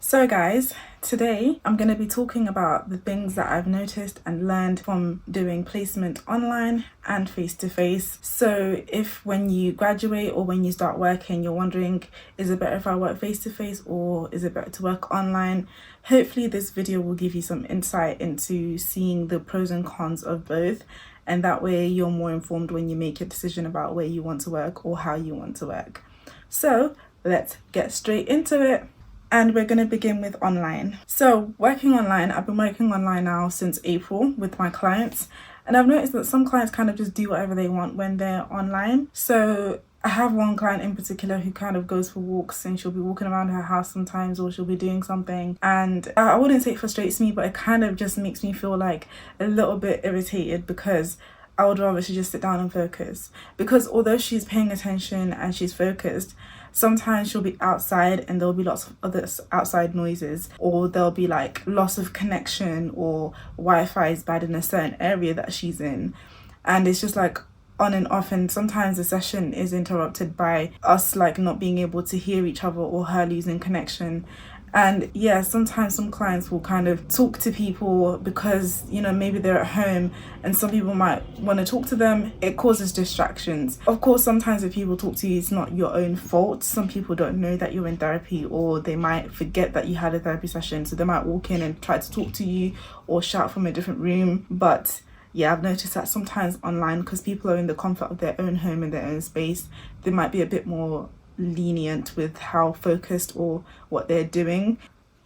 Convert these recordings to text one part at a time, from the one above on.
So guys, today I'm going to be talking about the things that I've noticed and learned from doing placement online and face-to-face. So if when you graduate or when you start working, you're wondering, is it better if I work face-to-face or is it better to work online? Hopefully this video will give you some insight into seeing the pros and cons of both, and that way you're more informed when you make your decision about where you want to work or how you want to work. So let's get straight into it. And we're going to begin with online. So working online, I've been working online now since April with my clients, and I've noticed that some clients kind of just do whatever they want when they're online. So I have one client in particular who kind of goes for walks, and she'll be walking around her house sometimes, or she'll be doing something, and I wouldn't say it frustrates me, but it kind of just makes me feel like a little bit irritated, because I would rather she just sit down and focus. Because although she's paying attention and she's focused, sometimes she'll be outside and there'll be lots of other outside noises, or there'll be like loss of connection, or Wi-Fi is bad in a certain area that she's in, and it's just like on and off, and sometimes the session is interrupted by us like not being able to hear each other or her losing connection. And yeah, sometimes some clients will kind of talk to people because, you know, maybe they're at home and some people might want to talk to them. It causes distractions. Of course, sometimes if people talk to you, it's not your own fault. Some people don't know that you're in therapy, or they might forget that you had a therapy session, so they might walk in and try to talk to you or shout from a different room. But yeah, I've noticed that sometimes online, because people are in the comfort of their own home and their own space, they might be a bit more lenient with how focused or what they're doing.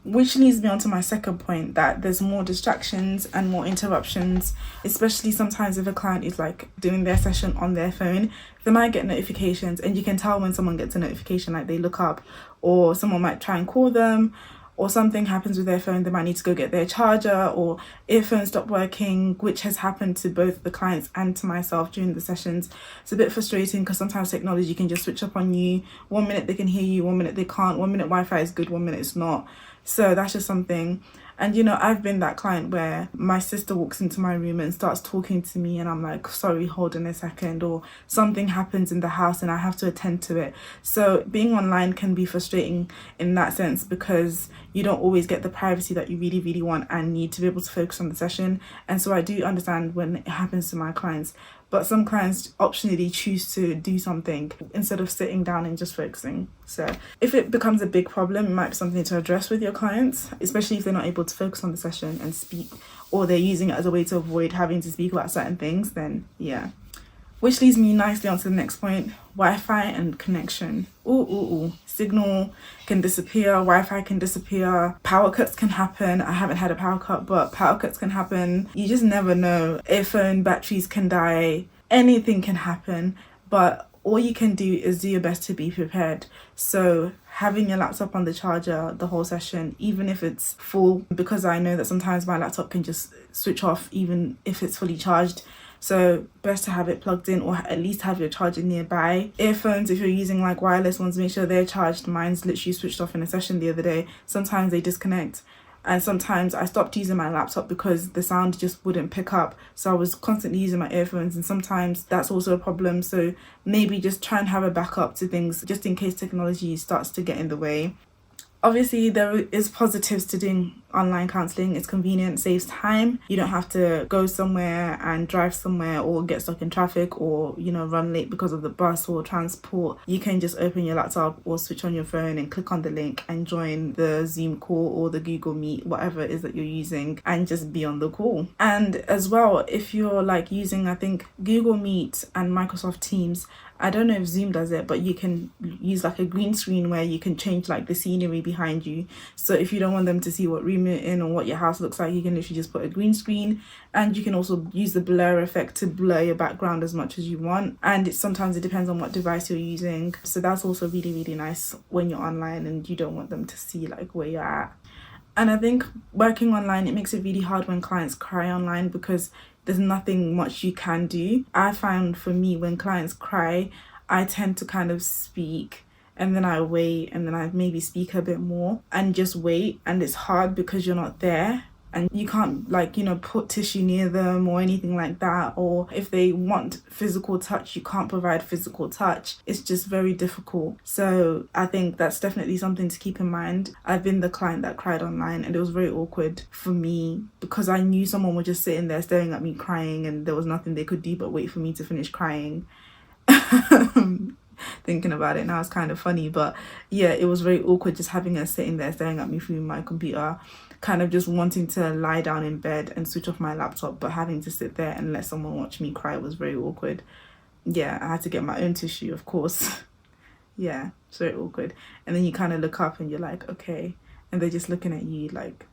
Which leads me on to my second point, that there's more distractions and more interruptions, especially sometimes if a client is like doing their session on their phone. They might get notifications, and you can tell when someone gets a notification, like they look up, or someone might try and call them, or something happens with their phone, they might need to go get their charger, or earphones stop working, which has happened to both the clients and to myself during the sessions. It's a bit frustrating because sometimes technology can just switch up on you. 1 minute they can hear you, 1 minute they can't, 1 minute Wi-Fi is good, 1 minute it's not. So that's just something. And you know, I've been that client where my sister walks into my room and starts talking to me, and I'm like, sorry, hold on a second, or something happens in the house and I have to attend to it. So being online can be frustrating in that sense, because you don't always get the privacy that you really, really want and need to be able to focus on the session. And so I do understand when it happens to my clients, but some clients optionally choose to do something instead of sitting down and just focusing. So if it becomes a big problem, it might be something to address with your clients, especially if they're not able to focus on the session and speak, or they're using it as a way to avoid having to speak about certain things, then yeah. Which leads me nicely on to the next point, Wi-Fi and connection. Signal can disappear, Wi-Fi can disappear, power cuts can happen. I haven't had a power cut, but power cuts can happen. You just never know. Earphone batteries can die, anything can happen, but all you can do is do your best to be prepared. So having your laptop on the charger the whole session, even if it's full, because I know that sometimes my laptop can just switch off even if it's fully charged. So best to have it plugged in, or at least have your charger nearby. Earphones, if you're using like wireless ones, make sure they're charged. Mine's literally switched off in a session the other day. Sometimes they disconnect. And sometimes I stopped using my laptop because the sound just wouldn't pick up. So I was constantly using my earphones, and sometimes that's also a problem. So maybe just try and have a backup to things just in case technology starts to get in the way. Obviously, there is positives to doing online counselling. It's convenient, saves time. You don't have to go somewhere and drive somewhere, or get stuck in traffic, or, you know, run late because of the bus or transport. You can just open your laptop or switch on your phone and click on the link and join the Zoom call or the Google Meet, whatever it is that you're using, and just be on the call. And as well, if you're like using, I think, Google Meet and Microsoft Teams, I don't know if Zoom does it, but you can use like a green screen where you can change like the scenery behind you. So if you don't want them to see what room you're in or what your house looks like, you can literally just put a green screen, and you can also use the blur effect to blur your background as much as you want. And sometimes it depends on what device you're using. So that's also really, really nice when you're online and you don't want them to see like where you're at. And I think working online, it makes it really hard when clients cry online, because there's nothing much you can do. I find for me, when clients cry, I tend to kind of speak, and then I wait, and then I maybe speak a bit more and just wait. And it's hard because you're not there, and you can't like, you know, put tissue near them or anything like that. Or if they want physical touch, you can't provide physical touch. It's just very difficult. So I think that's definitely something to keep in mind. I've been the client that cried online, and it was very awkward for me because I knew someone was just sitting there staring at me crying, and there was nothing they could do but wait for me to finish crying. Thinking about it now, it's kind of funny, but yeah, it was very awkward just having her sitting there staring at me through my computer, kind of just wanting to lie down in bed and switch off my laptop, but having to sit there and let someone watch me cry was very awkward. Yeah, I had to get my own tissue, of course. Yeah, it's very awkward. And then you kind of look up and you're like, okay, and they're just looking at you like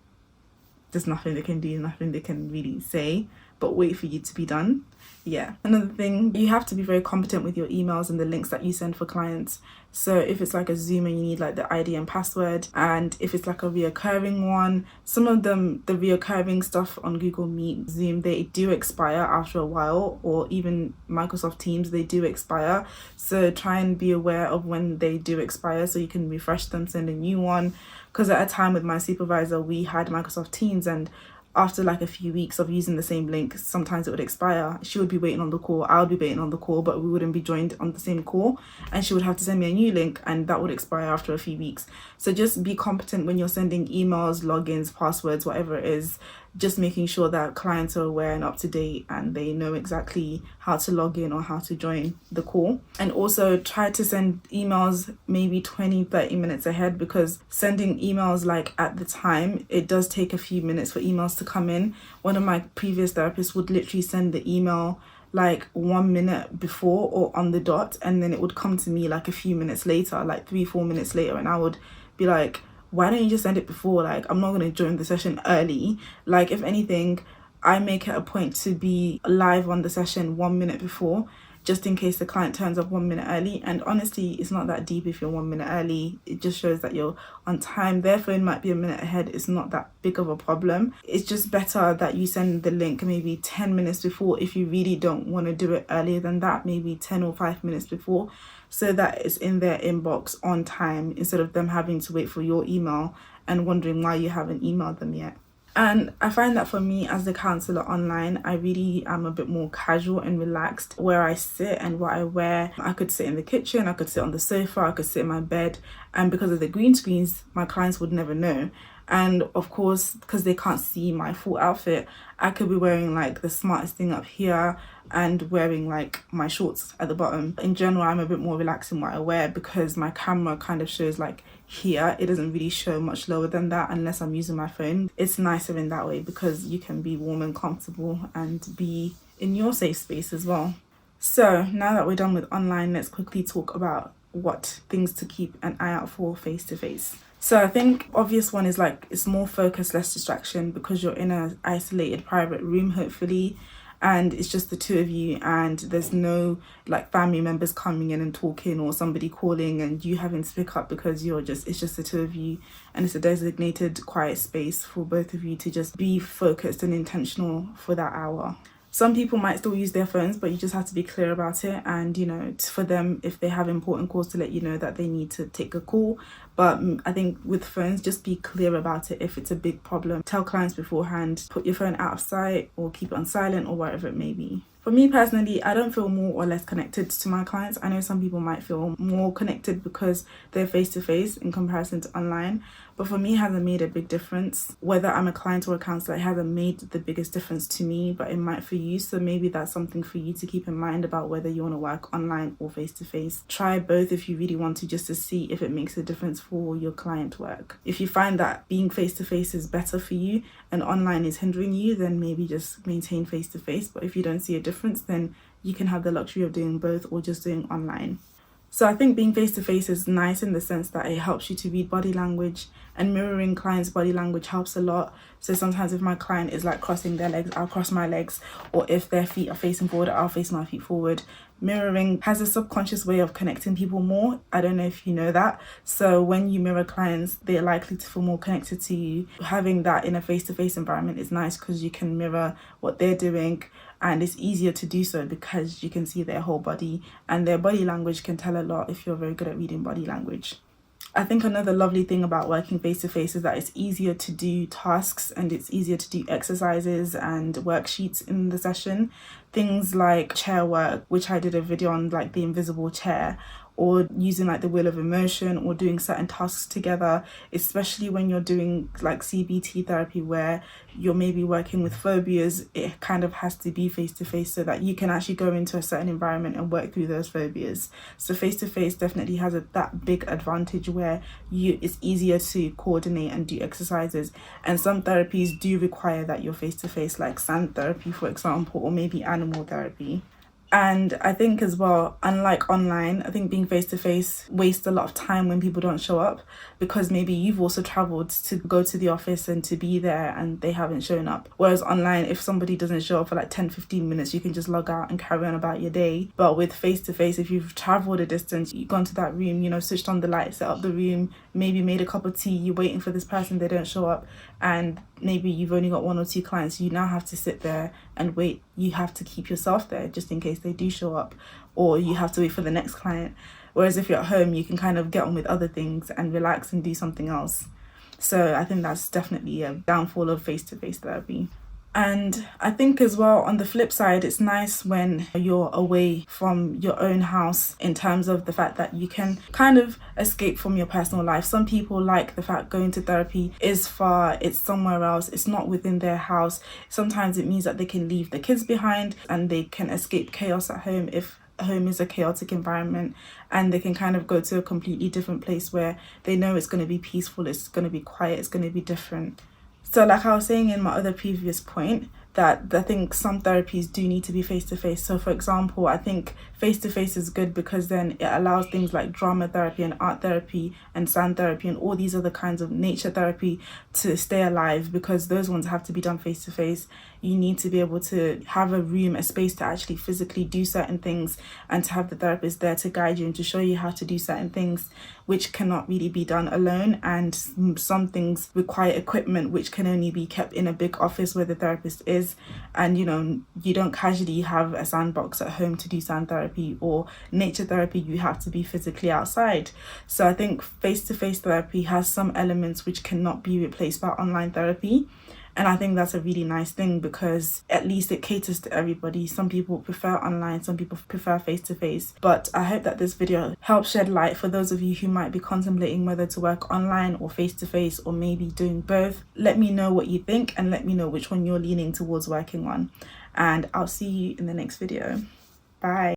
there's nothing they can do, nothing they can really say but wait for you to be done. Yeah. Another thing, you have to be very competent with your emails and the links that you send for clients. So if it's like a Zoom and you need like the ID and password, and if it's like a reoccurring one, some of them, the reoccurring stuff on Google Meet, Zoom, they do expire after a while, or even Microsoft Teams, they do expire. So try and be aware of when they do expire so you can refresh them, send a new one. Because at a time with my supervisor, we had Microsoft Teams, and after like a few weeks of using the same link, sometimes it would expire. She would be waiting on the call, I would be waiting on the call, but we wouldn't be joined on the same call, and she would have to send me a new link, and that would expire after a few weeks. So just be competent when you're sending emails, logins, passwords, whatever it is. Just making sure that clients are aware and up to date, and they know exactly how to log in or how to join the call. And also try to send emails maybe 20-30 minutes ahead, because sending emails like at the time, it does take a few minutes for emails to come in. One of my previous therapists would literally send the email like 1 minute before or on the dot, and then it would come to me like a few minutes later, like 3-4 minutes later, and I would be like, why don't you just send it before? Like, I'm not going to join the session early. Like, if anything, I make it a point to be live on the session 1 minute before, just in case the client turns up 1 minute early. And honestly, it's not that deep if you're 1 minute early. It just shows that you're on time. Their phone might be a minute ahead. It's not that big of a problem. It's just better that you send the link maybe 10 minutes before if you really don't want to do it earlier than that, maybe 10 or 5 minutes before, so that it's in their inbox on time, instead of them having to wait for your email and wondering why you haven't emailed them yet. And I find that for me as the counsellor online, I really am a bit more casual and relaxed where I sit and what I wear. I could sit in the kitchen, I could sit on the sofa, I could sit in my bed, and because of the green screens, my clients would never know. And of course, because they can't see my full outfit, I could be wearing like the smartest thing up here and wearing like my shorts at the bottom. In general, I'm a bit more relaxed in what I wear because my camera kind of shows like here. It doesn't really show much lower than that unless I'm using my phone. It's nicer in that way because you can be warm and comfortable and be in your safe space as well. So now that we're done with online, let's quickly talk about what things to keep an eye out for face to face. So I think obvious one is like, it's more focus, less distraction, because you're in an isolated private room, hopefully, and it's just the two of you, and there's no like family members coming in and talking, or somebody calling and you having to pick up, because it's just the two of you, and it's a designated quiet space for both of you to just be focused and intentional for that hour. Some people might still use their phones, but you just have to be clear about it. And, you know, for them, if they have important calls, to let you know that they need to take a call. But I think with phones, just be clear about it. If it's a big problem, tell clients beforehand, put your phone out of sight or keep it on silent or whatever it may be. For me personally, I don't feel more or less connected to my clients. I know some people might feel more connected because they're face-to-face in comparison to online. But for me, it hasn't made a big difference. Whether I'm a client or a counsellor, it hasn't made the biggest difference to me, but it might for you. So maybe that's something for you to keep in mind about whether you want to work online or face-to-face. Try both if you really want to, just to see if it makes a difference for your client work. If you find that being face-to-face is better for you and online is hindering you, then maybe just maintain face-to-face. But if you don't see a difference, then you can have the luxury of doing both or just doing online. So I think being face-to-face is nice in the sense that it helps you to read body language, and mirroring clients' body language helps a lot. So sometimes if my client is like crossing their legs, I'll cross my legs, or if their feet are facing forward, I'll face my feet forward. Mirroring has a subconscious way of connecting people more. I don't know if you know that. So when you mirror clients, they're likely to feel more connected to you. Having that in a face-to-face environment is nice because you can mirror what they're doing, and it's easier to do so because you can see their whole body, and their body language can tell a lot if you're very good at reading body language. I think another lovely thing about working face to face is that it's easier to do tasks and it's easier to do exercises and worksheets in the session. Things like chair work, which I did a video on, like the invisible chair, or using like the wheel of emotion, or doing certain tasks together, especially when you're doing like CBT therapy where you're maybe working with phobias. It kind of has to be face to face so that you can actually go into a certain environment and work through those phobias. So face to face definitely has that big advantage where it's easier to coordinate and do exercises. And some therapies do require that you're face to face, like sand therapy, for example, or maybe animal therapy. And I think as well, unlike online, I think being face to face wastes a lot of time when people don't show up, because maybe you've also traveled to go to the office and to be there and they haven't shown up. Whereas online, if somebody doesn't show up for like 10-15 minutes, you can just log out and carry on about your day. But with face to face, if you've traveled a distance, you've gone to that room, you know, switched on the light, set up the room, maybe made a cup of tea, you're waiting for this person, they don't show up, and maybe you've only got 1 or 2 clients, you now have to sit there and wait. You have to keep yourself there just in case they do show up, or you have to wait for the next client. Whereas if you're at home, you can kind of get on with other things and relax and do something else. So I think that's definitely a downfall of face-to-face therapy. And I think as well, on the flip side, it's nice when you're away from your own house, in terms of the fact that you can kind of escape from your personal life. Some people like the fact going to therapy is far, it's somewhere else, it's not within their house. Sometimes it means that they can leave the kids behind and they can escape chaos at home if home is a chaotic environment, and they can kind of go to a completely different place where they know it's going to be peaceful, it's going to be quiet, it's going to be different. So like I was saying in my other previous point, that I think some therapies do need to be face-to-face. So for example, I think face-to-face is good because then it allows things like drama therapy and art therapy and sound therapy and all these other kinds of nature therapy to stay alive, because those ones have to be done face-to-face. You need to be able to have a room, a space to actually physically do certain things, and to have the therapist there to guide you and to show you how to do certain things, which cannot really be done alone. And some things require equipment which can only be kept in a big office where the therapist is. And you know, you don't casually have a sandbox at home to do sound therapy or nature therapy. You have to be physically outside. So I think face-to-face therapy has some elements which cannot be replaced by online therapy. And I think that's a really nice thing, because at least it caters to everybody. Some people prefer online, some people prefer face-to-face. But I hope that this video helps shed light for those of you who might be contemplating whether to work online or face-to-face, or maybe doing both. Let me know what you think and let me know which one you're leaning towards working on. And I'll see you in the next video. Bye.